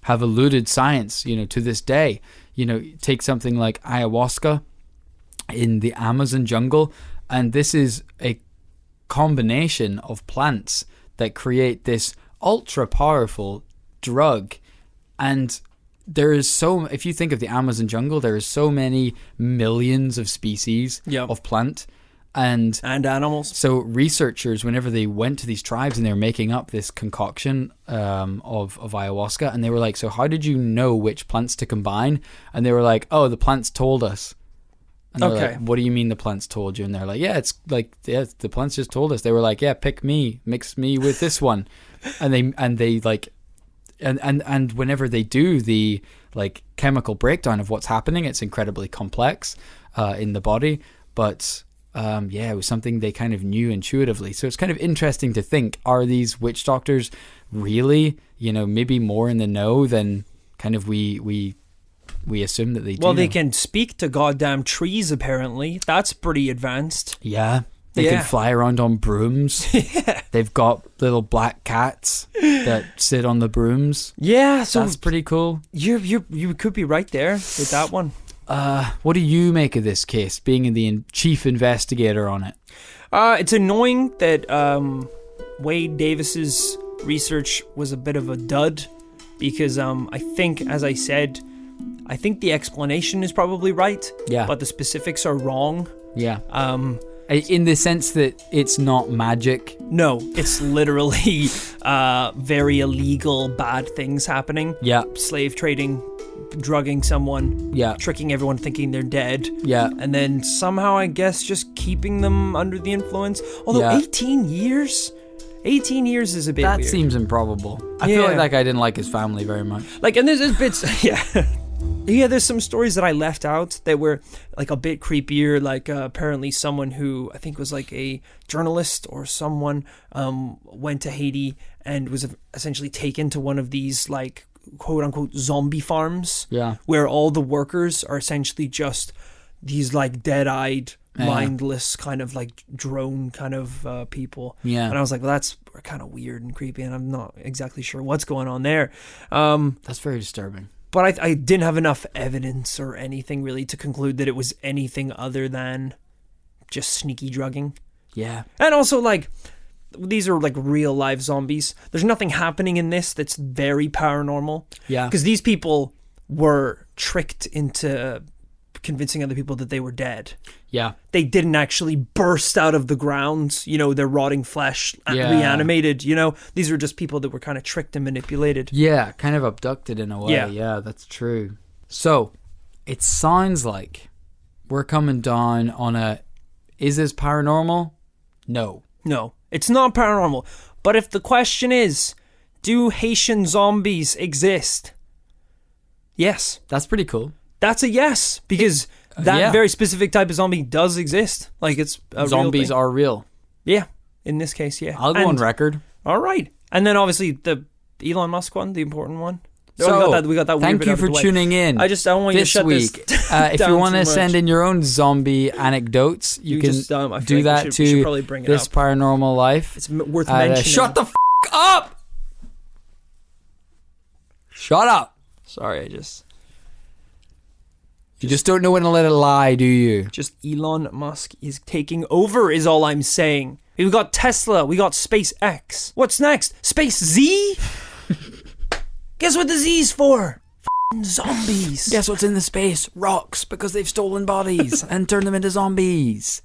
Speaker 2: have eluded science, to this day. Take something like ayahuasca in the Amazon jungle, and this is a combination of plants that create this ultra powerful drug. And there is if you think of the Amazon jungle, there is so many millions of species of plant and animals. So researchers, whenever they went to these tribes and they were making up this concoction of ayahuasca, and they were like, so how did you know which plants to combine? And they were like, oh, the plants told us. And they're like, what do you mean the plants told you? And they're like, the plants just told us. They were like, yeah, pick me, mix me with this one. And they like, and whenever they do the like chemical breakdown of what's happening, it's incredibly complex in the body. But it was something they kind of knew intuitively. So it's kind of interesting to think, are these witch doctors really, maybe more in the know than kind of we we assume that they do.
Speaker 1: Well, they
Speaker 2: know.
Speaker 1: can speak to goddamn trees, apparently. That's pretty advanced.
Speaker 2: Yeah. They can fly around on brooms. They've got little black cats that sit on the brooms.
Speaker 1: Yeah, so
Speaker 2: that's pretty cool.
Speaker 1: You could be right there with that one.
Speaker 2: What do you make of this case, being the chief investigator on it?
Speaker 1: It's annoying that Wade Davis's research was a bit of a dud because I think, as I said, I think the explanation is probably right.
Speaker 2: Yeah.
Speaker 1: But the specifics are wrong.
Speaker 2: Yeah. In the sense that it's not magic.
Speaker 1: No, it's literally very illegal, bad things happening.
Speaker 2: Yeah.
Speaker 1: Slave trading, drugging someone.
Speaker 2: Yeah.
Speaker 1: Tricking everyone thinking they're dead.
Speaker 2: Yeah.
Speaker 1: And then somehow, I guess, just keeping them under the influence. Although 18 years? 18 years is a bit weird.
Speaker 2: That seems improbable. I feel like that guy didn't like his family very much.
Speaker 1: Like, and there's bits, Yeah, there's some stories that I left out that were like a bit creepier. Like apparently someone who I think was like a journalist or someone went to Haiti and was essentially taken to one of these like quote unquote zombie farms.
Speaker 2: Yeah.
Speaker 1: Where all the workers are essentially just these like dead-eyed, mindless kind of like drone kind of people.
Speaker 2: Yeah.
Speaker 1: And I was like, well, that's kind of weird and creepy, and I'm not exactly sure what's going on there.
Speaker 2: That's very disturbing.
Speaker 1: But I didn't have enough evidence or anything really to conclude that it was anything other than just sneaky drugging.
Speaker 2: Yeah.
Speaker 1: And also, like, these are like real life zombies. There's nothing happening in this that's very paranormal.
Speaker 2: Yeah.
Speaker 1: Because these people were tricked into convincing other people that they were dead.
Speaker 2: Yeah.
Speaker 1: They didn't actually burst out of the ground, their rotting flesh reanimated, These were just people that were kind of tricked and manipulated.
Speaker 2: Yeah, kind of abducted in a way. Yeah, that's true. So, it sounds like we're coming down on is this paranormal? No.
Speaker 1: No, it's not paranormal. But if the question is, do Haitian zombies exist? Yes.
Speaker 2: That's pretty cool.
Speaker 1: That's a yes, because that very specific type of zombie does exist. Like, it's a
Speaker 2: zombies
Speaker 1: real thing.
Speaker 2: are real.
Speaker 1: Yeah, in this case, yeah.
Speaker 2: I'll go on record.
Speaker 1: All right. And then obviously the Elon Musk one, the important one.
Speaker 2: So,
Speaker 1: we got that
Speaker 2: thank
Speaker 1: weird
Speaker 2: you for tuning in.
Speaker 1: I don't want you to shut
Speaker 2: week.
Speaker 1: This
Speaker 2: if you want to send in your own zombie anecdotes, you can do that to This Paranormal Life.
Speaker 1: It's worth mentioning.
Speaker 2: Shut the up! Shut up!
Speaker 1: Sorry,
Speaker 2: You just don't know when to let it lie, do you?
Speaker 1: Just Elon Musk is taking over is all I'm saying. We got Tesla, we got SpaceX. What's next? Space Z? Guess what the Z's for? F***ing zombies.
Speaker 2: Guess what's in the space? Rocks, because they've stolen bodies and turned them into zombies.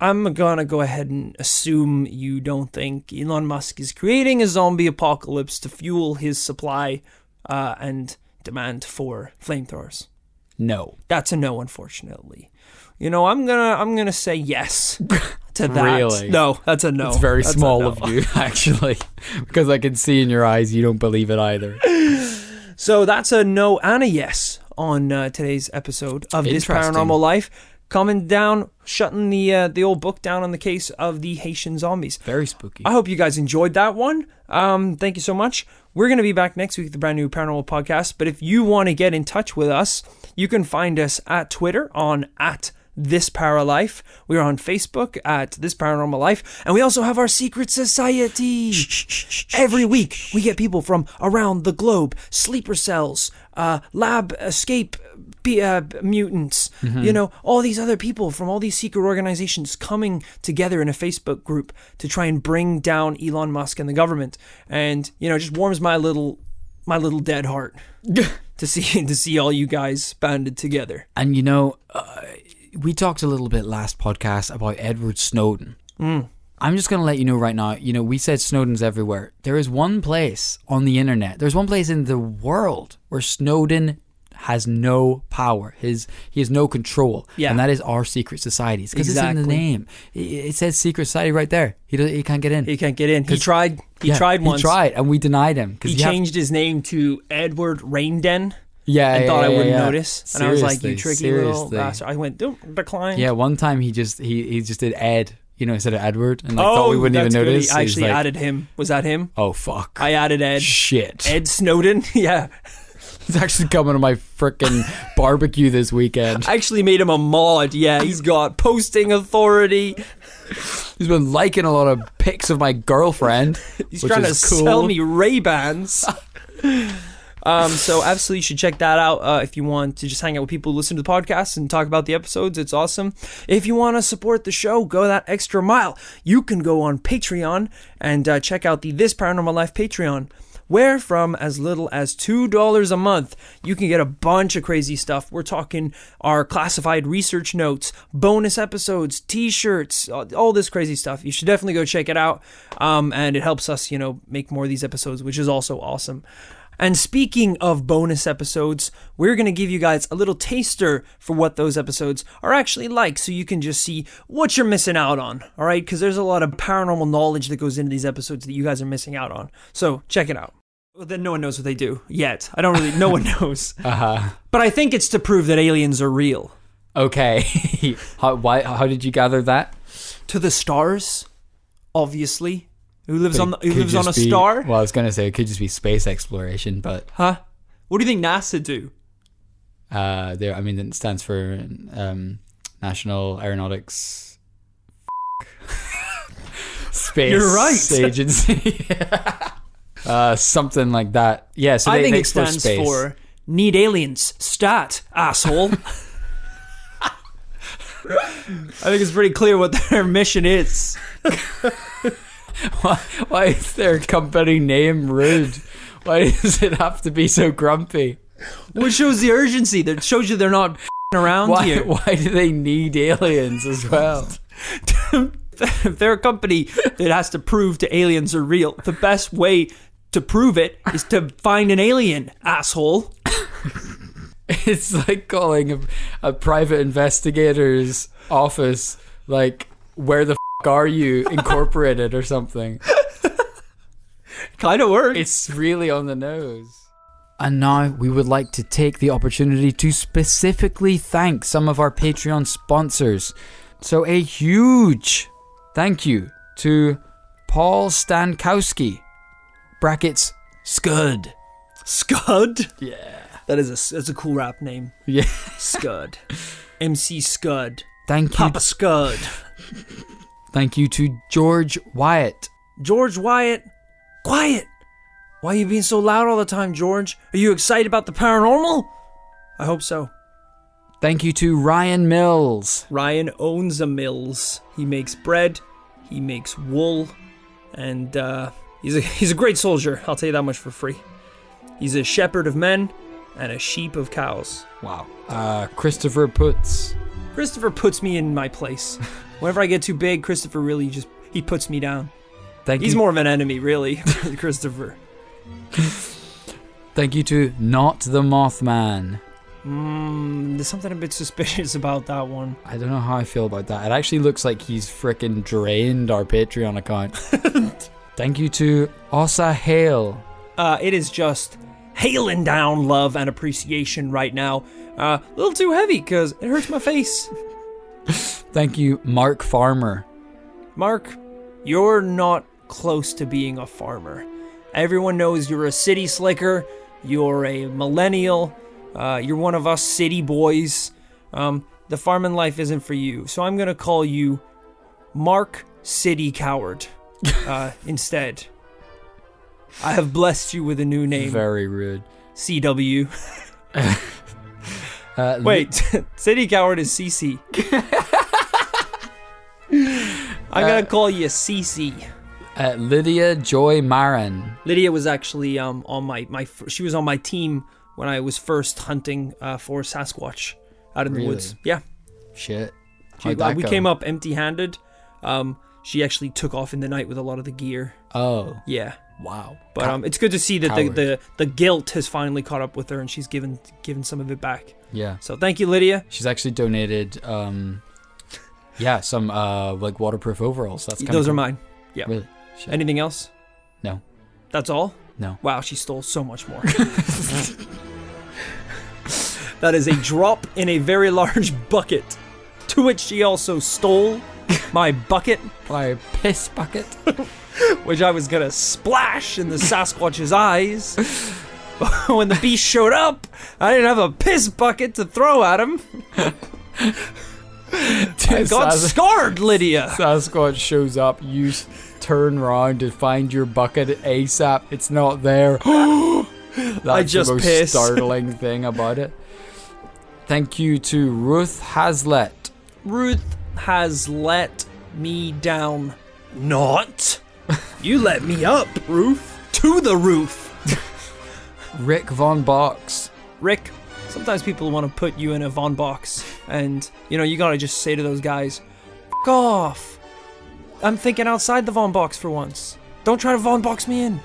Speaker 1: I'm gonna go ahead and assume you don't think Elon Musk is creating a zombie apocalypse to fuel his supply and demand for flamethrowers.
Speaker 2: No.
Speaker 1: That's a no, unfortunately. I'm gonna say yes to that.
Speaker 2: Really?
Speaker 1: No, that's a no.
Speaker 2: It's very small of you, actually, because I can see in your eyes you don't believe it either.
Speaker 1: So that's a no and a yes on today's episode of This Paranormal Life. Coming down, shutting the old book down on the case of the Haitian zombies.
Speaker 2: Very spooky.
Speaker 1: I hope you guys enjoyed that one. Thank you so much. We're going to be back next week with a brand new Paranormal podcast. But if you want to get in touch with us, you can find us at Twitter on @ThisParaLife. We're on Facebook at This Paranormal Life. And we also have our secret society. Every week, we get people from around the globe, sleeper cells, lab escape mutants, all these other people from all these secret organizations coming together in a Facebook group to try and bring down Elon Musk and the government. And, just warms my little dead heart to see all you guys banded together.
Speaker 2: And we talked a little bit last podcast about Edward Snowden. I'm just going to let you know right now, we said Snowden's everywhere. There is one place on the internet, there's one place in the world where Snowden has no power. He has no control. Yeah. And that is our secret societies. Because it's in the name. It says secret society right there. He can't get in.
Speaker 1: He can't get in. He tried once.
Speaker 2: He tried, and we denied him.
Speaker 1: He changed his name to Edward Rainden.
Speaker 2: Yeah,
Speaker 1: and thought I wouldn't notice. And
Speaker 2: seriously,
Speaker 1: I was like, you tricky little bastard. I went, decline.
Speaker 2: Yeah, one time he just did Ed, instead of Edward, and thought we wouldn't even notice.
Speaker 1: I actually added him. Was that him?
Speaker 2: Oh, fuck.
Speaker 1: I added Ed.
Speaker 2: Shit.
Speaker 1: Ed Snowden? Yeah.
Speaker 2: He's actually coming to my frickin' barbecue this weekend.
Speaker 1: I actually made him a mod. Yeah, he's got posting authority.
Speaker 2: He's been liking a lot of pics of my girlfriend.
Speaker 1: He's trying to sell me Ray-Bans. So absolutely you should check that out if you want to just hang out with people who listen to the podcast and talk about the episodes. It's awesome. If you want to support the show, go that extra mile. You can go on Patreon and check out the This Paranormal Life Patreon, where from as little as $2 a month, you can get a bunch of crazy stuff. We're talking our classified research notes, bonus episodes, t-shirts, all this crazy stuff. You should definitely go check it out. And it helps us, make more of these episodes, which is also awesome. And speaking of bonus episodes, we're going to give you guys a little taster for what those episodes are actually like, so you can just see what you're missing out on, all right? Because there's a lot of paranormal knowledge that goes into these episodes that you guys are missing out on. So check it out. Well, then no one knows what they do yet. No one knows.
Speaker 2: Uh-huh.
Speaker 1: But I think it's to prove that aliens are real.
Speaker 2: Okay. How did you gather that?
Speaker 1: To the stars, obviously. Who lives on a star?
Speaker 2: Well, I was going to say it could just be space exploration, but...
Speaker 1: Huh? What do you think NASA do?
Speaker 2: It stands for National Aeronautics Space
Speaker 1: You're right.
Speaker 2: Agency. Something like that. Yeah, so
Speaker 1: I think
Speaker 2: they
Speaker 1: it stands for Need Aliens. Stat, asshole. I think it's pretty clear what their mission is.
Speaker 2: Why is their company name rude? Why does it have to be so grumpy?
Speaker 1: Well, it shows the urgency. That shows you they're not around here.
Speaker 2: Why do they need aliens as well?
Speaker 1: If they're a company that has to prove to aliens are real, the best way to prove it is to find an alien, asshole.
Speaker 2: It's like calling a private investigator's office, like, where the are you incorporated or something.
Speaker 1: Kind of works.
Speaker 2: It's really on the nose. And now we would like to take the opportunity to specifically thank some of our Patreon sponsors. So a huge thank you to Paul Stankowski, brackets Scud.
Speaker 1: Scud?
Speaker 2: Yeah.
Speaker 1: That's a cool rap name.
Speaker 2: Yeah.
Speaker 1: Scud. MC Scud.
Speaker 2: Thank you.
Speaker 1: Papa Scud.
Speaker 2: Thank you to George Wyatt.
Speaker 1: George Wyatt, quiet. Why are you being so loud all the time, George? Are you excited about the paranormal? I hope so.
Speaker 2: Thank you to Ryan Mills.
Speaker 1: Ryan owns a mills. He makes bread, he makes wool, and he's a great soldier. I'll tell you that much for free. He's a shepherd of men and a sheep of cows.
Speaker 2: Wow. Christopher Putz.
Speaker 1: Christopher puts me in my place. Whenever I get too big, Christopher really he puts me down. He's more of an enemy, really, Christopher.
Speaker 2: Thank you to Not the Mothman.
Speaker 1: There's something a bit suspicious about that one.
Speaker 2: I don't know how I feel about that. It actually looks like he's frickin' drained our Patreon account. Thank you to Ossa Hale.
Speaker 1: It is just hailing down love and appreciation right now. A little too heavy because it hurts my face.
Speaker 2: Thank you, Mark Farmer.
Speaker 1: Mark, you're not close to being a farmer. Everyone knows you're a city slicker. You're a millennial. You're one of us city boys. The farming life isn't for you. So I'm going to call you Mark City Coward instead. I have blessed you with a new name.
Speaker 2: Very rude.
Speaker 1: CW. Wait, City Coward is CC. I'm going to call you CC.
Speaker 2: Lydia Joy Marin.
Speaker 1: Lydia was actually on she was on my team when I was first hunting for Sasquatch out in the woods. Yeah.
Speaker 2: Shit.
Speaker 1: We came up empty-handed. She actually took off in the night with a lot of the gear.
Speaker 2: Oh.
Speaker 1: Yeah.
Speaker 2: Wow.
Speaker 1: But it's good to see that the guilt has finally caught up with her and she's given some of it back.
Speaker 2: Yeah.
Speaker 1: So thank you, Lydia.
Speaker 2: She's actually donated some like waterproof overalls.
Speaker 1: Those are mine. Yeah.
Speaker 2: Really? Shit.
Speaker 1: Anything else?
Speaker 2: No.
Speaker 1: That's all?
Speaker 2: No.
Speaker 1: Wow, she stole so much more. That is a drop in a very large bucket, to which she also stole my bucket.
Speaker 2: My piss bucket.
Speaker 1: Which I was gonna splash in the Sasquatch's eyes. But when the beast showed up, I didn't have a piss bucket to throw at him. I got scarred, Lydia.
Speaker 2: Sasquatch shows up, you turn around to find your bucket ASAP. It's not there. That's
Speaker 1: I just
Speaker 2: the most
Speaker 1: pissed.
Speaker 2: startling thing about it. Thank you to Ruth Hazlet.
Speaker 1: Ruth has let me down. Not. You let me up, Ruth. To the roof.
Speaker 2: Rick Von Box.
Speaker 1: Rick, sometimes people want to put you in a Von box, and you gotta just say to those guys, "F*** off. I'm thinking outside the Von box for once. Don't try to Von box me in."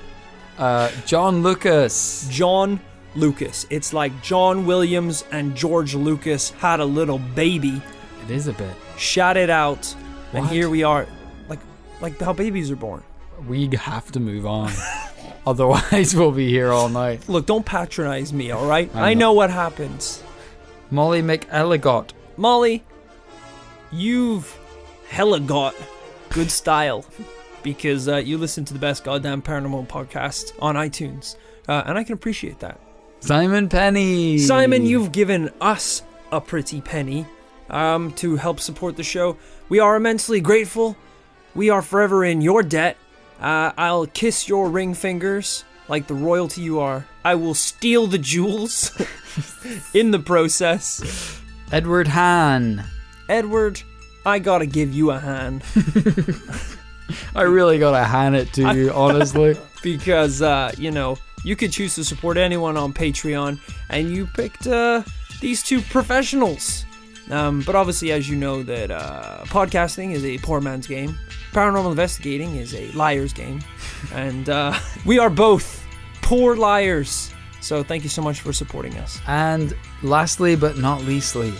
Speaker 2: John Lucas.
Speaker 1: John Lucas. It's like John Williams and George Lucas had a little baby.
Speaker 2: It is a bit.
Speaker 1: Shout it out. And
Speaker 2: What?
Speaker 1: here we are. Like how babies are born.
Speaker 2: We have to move on. Otherwise, we'll be here all night.
Speaker 1: Look, don't patronize me, alright?
Speaker 2: I
Speaker 1: I
Speaker 2: know.
Speaker 1: know what happens.
Speaker 2: Molly McElligott.
Speaker 1: Molly, you've hella got good style because you listen to the best goddamn paranormal podcast on iTunes. And I can appreciate that.
Speaker 2: Simon Penny.
Speaker 1: Simon, you've given us a pretty penny to help support the show. We are immensely grateful. We are forever in your debt. I'll kiss your ring fingers like the royalty you are. I will steal the jewels in the process.
Speaker 2: Edward Hahn.
Speaker 1: Edward, I gotta give you a hand.
Speaker 2: I really gotta hand it to you, honestly.
Speaker 1: Because, you could choose to support anyone on Patreon, and you picked these two professionals. But obviously, as you know, that podcasting is a poor man's game. Paranormal investigating is a liar's game. And we are both poor liars. So thank you so much for supporting us.
Speaker 2: And lastly but not leastly,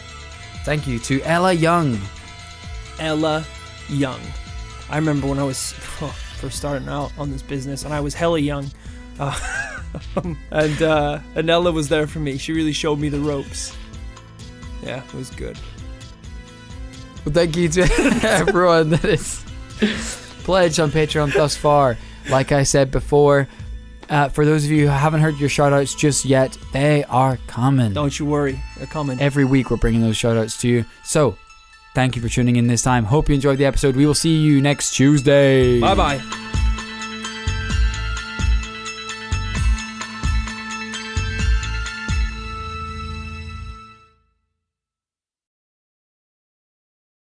Speaker 2: thank you to Ella Young.
Speaker 1: Ella Young. I remember when I was first starting out on this business, and I was hella young. And Ella was there for me. She really showed me the ropes. Yeah, it was good.
Speaker 2: Well, thank you to everyone that is pledged on Patreon thus far. Like I said before, for those of you who haven't heard your shoutouts just yet, they are coming.
Speaker 1: Don't you worry, they're coming.
Speaker 2: Every week we're bringing those shoutouts to you. So, thank you for tuning in this time. Hope you enjoyed the episode. We will see you next Tuesday.
Speaker 1: Bye-bye.